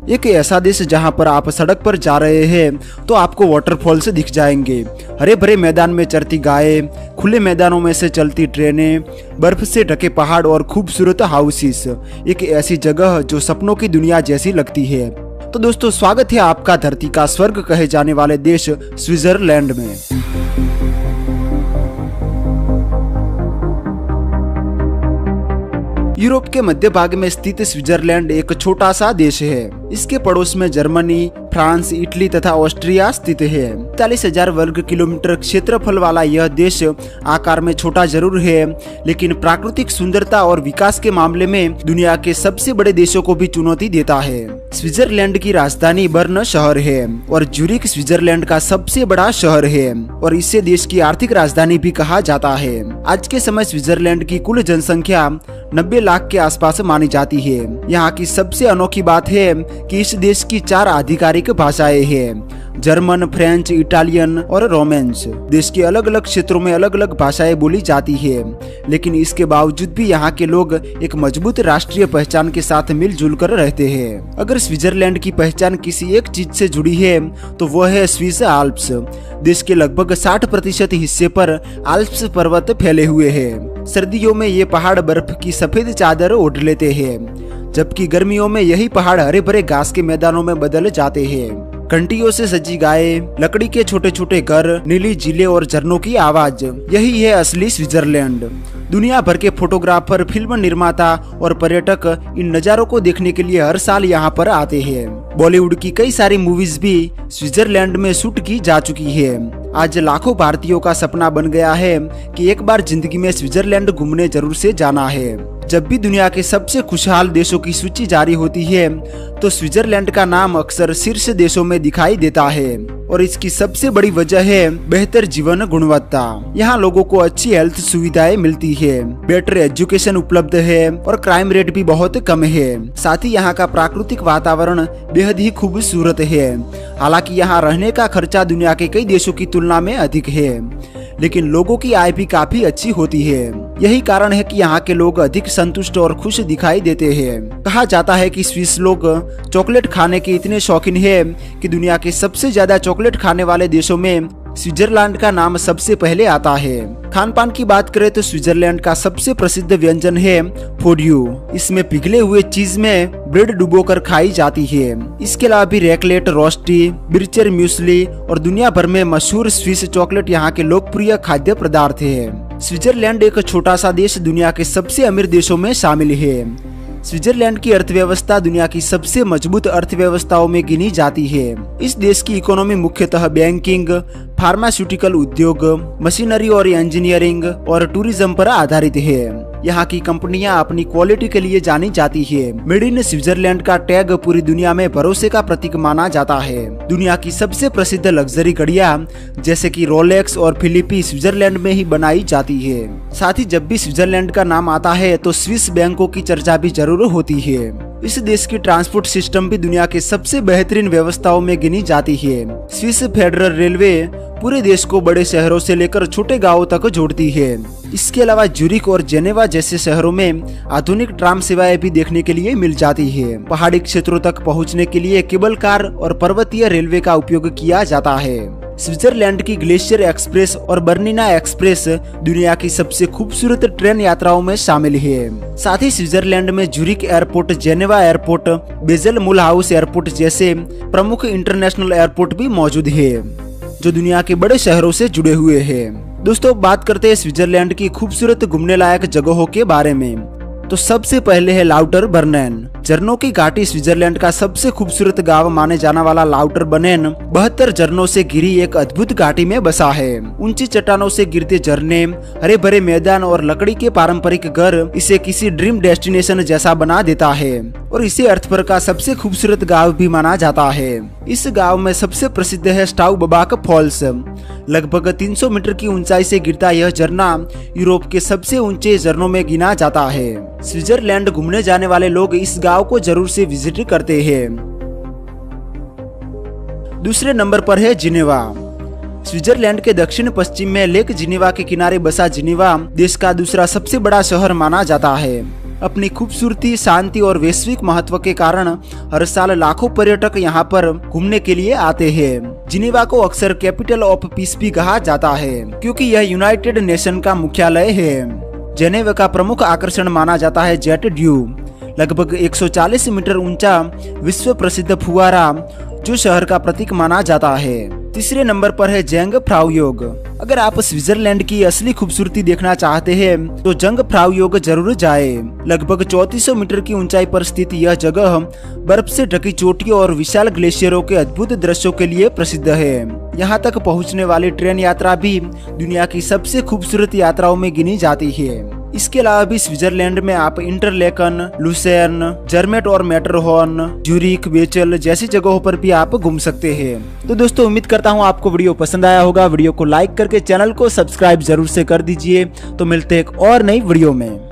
एक ऐसा देश जहां पर आप सड़क पर जा रहे हैं तो आपको वाटरफॉल्स दिख जाएंगे, हरे भरे मैदान में चरती गायें, खुले मैदानों में से चलती ट्रेनें, बर्फ से ढके पहाड़ और खूबसूरत हाउसेस। एक ऐसी जगह जो सपनों की दुनिया जैसी लगती है। तो दोस्तों, स्वागत है आपका धरती का स्वर्ग कहे जाने वाले देश स्विट्जरलैंड में। यूरोप के मध्य भाग में स्थित स्विट्जरलैंड एक छोटा सा देश है। इसके पड़ोस में जर्मनी, फ्रांस, इटली तथा ऑस्ट्रिया स्थित है। 40,000 वर्ग किलोमीटर क्षेत्रफल वाला यह देश आकार में छोटा जरूर है, लेकिन प्राकृतिक सुंदरता और विकास के मामले में दुनिया के सबसे बड़े देशों को भी चुनौती देता है। स्विट्जरलैंड की राजधानी बर्न शहर है और ज्यूरिख स्विट्जरलैंड का सबसे बड़ा शहर है और इसे देश की आर्थिक राजधानी भी कहा जाता है। आज के समय स्विट्जरलैंड की कुल जनसंख्या 90 लाख के आसपास मानी जाती है। यहाँ की सबसे अनोखी बात है कि इस देश की 4 आधिकारिक भाषाएं हैं, जर्मन, फ्रेंच, इटालियन और रोमांस। देश के अलग अलग क्षेत्रों में अलग अलग भाषाएं बोली जाती है, लेकिन इसके बावजूद भी यहाँ के लोग एक मजबूत राष्ट्रीय पहचान के साथ मिलजुल कर रहते हैं। अगर स्विट्जरलैंड की पहचान किसी एक चीज से जुड़ी है तो वह है स्विस आल्प्स। देश के लगभग 60% हिस्से पर आल्प्स पर्वत फैले हुए हैं। सर्दियों में ये पहाड़ बर्फ की सफेद चादर ओढ़ लेते हैं, जबकि गर्मियों में यही पहाड़ हरे भरे घास के मैदानों में बदल जाते हैं। घंटियों से सजी गायें, लकड़ी के छोटे छोटे घर, नीली झीलें और झरनों की आवाज, यही है असली स्विट्जरलैंड। दुनिया भर के फोटोग्राफर, फिल्म निर्माता और पर्यटक इन नज़ारों को देखने के लिए हर साल यहाँ पर आते हैं। बॉलीवुड की कई सारी मूवीज भी स्विट्जरलैंड में शूट की जा चुकी है। आज लाखों भारतीयों का सपना बन गया है कि एक बार जिंदगी में स्विट्जरलैंड घूमने जरूर से जाना है। जब भी दुनिया के सबसे खुशहाल देशों की सूची जारी होती है तो स्विट्जरलैंड का नाम अक्सर शीर्ष देशों में दिखाई देता है और इसकी सबसे बड़ी वजह है बेहतर जीवन गुणवत्ता। यहाँ लोगों को अच्छी हेल्थ सुविधाएं मिलती है, बेटर एजुकेशन उपलब्ध है और क्राइम रेट भी बहुत कम है। साथ ही यहाँ का प्राकृतिक वातावरण बेहद ही खूबसूरत है। हालांकि यहाँ रहने का खर्चा दुनिया के कई देशों की तुलना में अधिक है, लेकिन लोगों की आय भी काफी अच्छी होती है। यही कारण है कि यहाँ के लोग अधिक संतुष्ट और खुश दिखाई देते हैं। कहा जाता है कि स्विस लोग चॉकलेट खाने के इतने शौकीन है कि दुनिया के सबसे ज्यादा चॉकलेट खाने वाले देशों में स्विट्जरलैंड का नाम सबसे पहले आता है। खान पान की बात करें तो स्विट्जरलैंड का सबसे प्रसिद्ध व्यंजन है फोड्यू। इसमें पिघले हुए चीज में ब्रेड डुबोकर खाई जाती है। इसके अलावा भी रैकलेट, रोस्टी, बिर्चर म्यूसली और दुनिया भर में मशहूर स्विस चॉकलेट यहाँ के लोकप्रिय खाद्य पदार्थ है। स्विट्जरलैंड एक छोटा सा देश दुनिया के सबसे अमीर देशों में शामिल है। स्विट्जरलैंड की अर्थव्यवस्था दुनिया की सबसे मजबूत अर्थव्यवस्थाओं में गिनी जाती है। इस देश की इकोनॉमी मुख्यतः बैंकिंग, फार्मास्यूटिकल उद्योग, मशीनरी और इंजीनियरिंग और टूरिज्म पर आधारित है। यहाँ की कंपनियां अपनी क्वालिटी के लिए जानी जाती है। मेड इन स्विट्जरलैंड का टैग पूरी दुनिया में भरोसे का प्रतीक माना जाता है। दुनिया की सबसे प्रसिद्ध लग्जरी घड़ियां जैसे कि रोलेक्स और फिलिपी स्विट्जरलैंड में ही बनाई जाती है। साथ ही जब भी स्विट्जरलैंड का नाम आता है तो स्विस बैंकों की चर्चा भी जरूर होती है। इस देश की ट्रांसपोर्ट सिस्टम भी दुनिया के सबसे बेहतरीन व्यवस्थाओं में गिनी जाती है। स्विस फेडरल रेलवे पूरे देश को बड़े शहरों से लेकर छोटे गांवों तक जोड़ती है। इसके अलावा ज्यूरिख और जेनेवा जैसे शहरों में आधुनिक ट्राम सेवाएं भी देखने के लिए मिल जाती है। पहाड़ी क्षेत्रों तक पहुंचने के लिए केबल कार और पर्वतीय रेलवे का उपयोग किया जाता है। स्विट्जरलैंड की ग्लेशियर एक्सप्रेस और बर्निना एक्सप्रेस दुनिया की सबसे खूबसूरत ट्रेन यात्राओं में शामिल है। साथ ही स्विट्जरलैंड में Zurich airport, Geneva airport, Basel Mulhouse airport जैसे प्रमुख इंटरनेशनल एयरपोर्ट भी मौजूद है, जो दुनिया के बड़े शहरों से जुड़े हुए हैं। दोस्तों, बात करते हैं स्विट्जरलैंड की खूबसूरत घूमने लायक जगहों के बारे में। तो सबसे पहले है लाउटरबर्नेन। झरनों की घाटी स्विट्जरलैंड का सबसे खूबसूरत गांव माने जाने वाला लाउटरबर्नेन 72 झरनों से घिरी एक अद्भुत घाटी में बसा है। ऊंची चट्टानों से गिरते झरने, हरे भरे मैदान और लकड़ी के पारंपरिक घर इसे किसी ड्रीम डेस्टिनेशन जैसा बना देता है और इसे अर्थ का सबसे खूबसूरत गांव भी माना जाता है। इस गांव में सबसे प्रसिद्ध है स्टाउबबाक फॉल्स। लगभग 300 मीटर की ऊंचाई से गिरता यह झरना यूरोप के सबसे ऊंचे झरनों में गिना जाता है। स्विट्जरलैंड घूमने जाने वाले लोग इस गांव को जरूर से विजिट करते हैं। दूसरे नंबर पर है जिनेवा। स्विट्जरलैंड के दक्षिण पश्चिम में लेक जिनेवा के किनारे बसा जिनेवा देश का दूसरा सबसे बड़ा शहर माना जाता है। अपनी खूबसूरती, शांति और वैश्विक महत्व के कारण हर साल लाखों पर्यटक यहाँ पर घूमने के लिए आते हैं। जिनेवा को अक्सर कैपिटल ऑफ पीस भी कहा जाता है क्योंकि यह यूनाइटेड नेशन का मुख्यालय है। जिनेवा का प्रमुख आकर्षण माना जाता है जेट ड्यू, लगभग 140 मीटर ऊंचा विश्व प्रसिद्ध फुवारा जो शहर का प्रतीक माना जाता है। तीसरे नंबर पर है जंगफ्राउयोग। अगर आप स्विट्जरलैंड की असली खूबसूरती देखना चाहते हैं तो जंगफ्राउयोग जरूर जाए। लगभग 3400 मीटर की ऊंचाई पर स्थित यह जगह बर्फ से ढकी चोटियों और विशाल ग्लेशियरों के अद्भुत दृश्यों के लिए प्रसिद्ध है। यहाँ तक पहुँचने वाली ट्रेन यात्रा भी दुनिया की सबसे खूबसूरत यात्राओं में गिनी जाती है। इसके अलावा भी स्विट्जरलैंड में आप इंटरलेकन, लुसेर्न, जर्मेट और मैटरहॉर्न, ज्यूरिख, बेचल जैसी जगहों पर भी आप घूम सकते हैं। तो दोस्तों उम्मीद करता हूँ आपको वीडियो पसंद आया होगा। वीडियो को लाइक करके चैनल को सब्सक्राइब जरूर से कर दीजिए। तो मिलते हैं एक और नई वीडियो में।